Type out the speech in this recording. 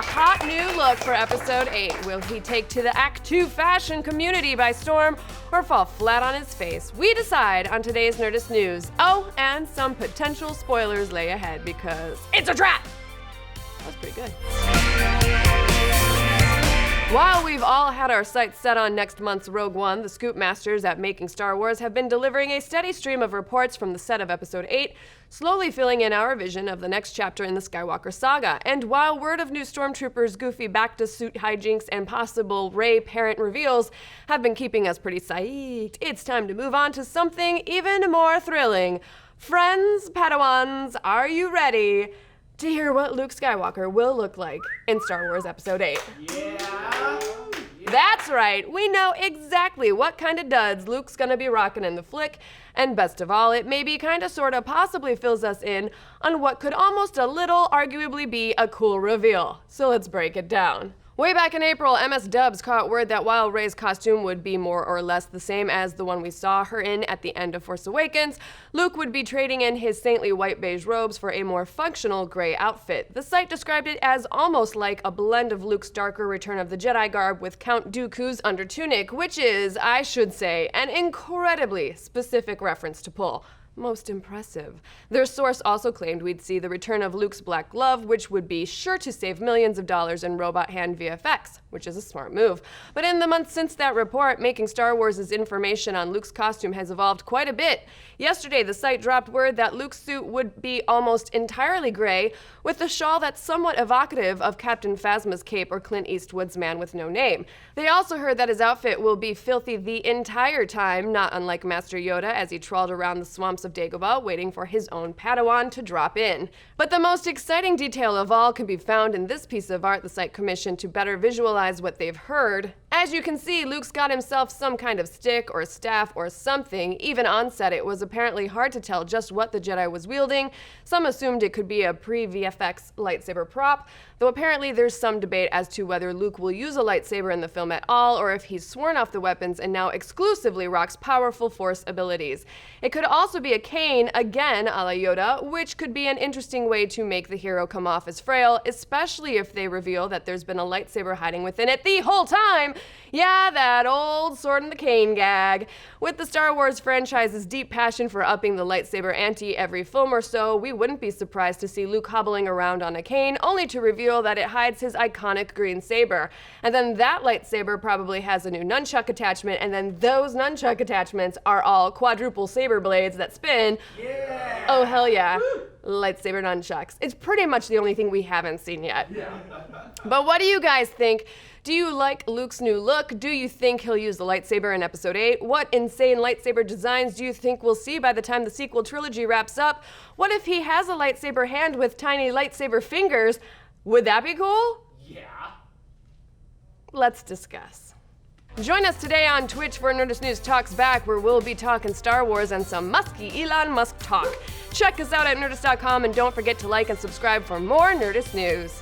hot new look for Episode 8. Will he take to the Act 2 fashion community by storm or fall flat on his face? We decide on today's Nerdist News. Oh, and some potential spoilers lay ahead because it's a trap! That was pretty good. While we've all had our sights set on next month's Rogue One, the scoop masters at Making Star Wars have been delivering a steady stream of reports from the set of Episode 8, slowly filling in our vision of the next chapter in the Skywalker saga. And while word of new stormtroopers, goofy back-to-suit hijinks, and possible Rey parent reveals have been keeping us pretty psyched, it's time to move on to something even more thrilling. Friends, Padawans, are you ready to hear what Luke Skywalker will look like in Star Wars Episode 8? Yeah. That's right, we know exactly what kind of duds Luke's gonna be rocking in the flick, and best of all, it maybe kinda sorta possibly fills us in on what could almost a little arguably be a cool reveal. So let's break it down. Way back in April, MS Dubs caught word that while Rey's costume would be more or less the same as the one we saw her in at the end of Force Awakens, Luke would be trading in his saintly white beige robes for a more functional gray outfit. The site described it as almost like a blend of Luke's darker Return of the Jedi garb with Count Dooku's under tunic, which is, I should say, an incredibly specific reference to pull. Most impressive. Their source also claimed we'd see the return of Luke's black glove, which would be sure to save millions of dollars in robot hand VFX, which is a smart move. But in the months since that report, Making Star Wars' information on Luke's costume has evolved quite a bit. Yesterday, the site dropped word that Luke's suit would be almost entirely gray, with a shawl that's somewhat evocative of Captain Phasma's cape or Clint Eastwood's Man with No Name. They also heard that his outfit will be filthy the entire time, not unlike Master Yoda as he trawled around the swamps of Dagobah waiting for his own Padawan to drop in. But the most exciting detail of all can be found in this piece of art the site commissioned to better visualize what they've heard. As you can see, Luke's got himself some kind of stick or staff or something. Even on set, it was apparently hard to tell just what the Jedi was wielding. Some assumed it could be a pre-VFX lightsaber prop, though apparently there's some debate as to whether Luke will use a lightsaber in the film at all, or if he's sworn off the weapons and now exclusively rocks powerful Force abilities. It could also be a cane, again a la Yoda, which could be an interesting way to make the hero come off as frail, especially if they reveal that there's been a lightsaber hiding within it the whole time. Yeah, that old sword and the cane gag. With the Star Wars franchise's deep passion for upping the lightsaber ante every film or so, we wouldn't be surprised to see Luke hobbling around on a cane, only to reveal that it hides his iconic green saber. And then that lightsaber probably has a new nunchuck attachment, and then those nunchuck attachments are all quadruple saber blades that spin. Yeah. Oh, hell yeah. Woo. Lightsaber nunchucks. It's pretty much the only thing we haven't seen yet. Yeah. But what do you guys think? Do you like Luke's new look? Do you think he'll use the lightsaber in Episode 8? What insane lightsaber designs do you think we'll see by the time the sequel trilogy wraps up? What if he has a lightsaber hand with tiny lightsaber fingers? Would that be cool? Yeah. Let's discuss. Join us today on Twitch for Nerdist News Talks Back, where we'll be talking Star Wars and some musky Elon Musk talk. Check us out at Nerdist.com and don't forget to like and subscribe for more Nerdist news.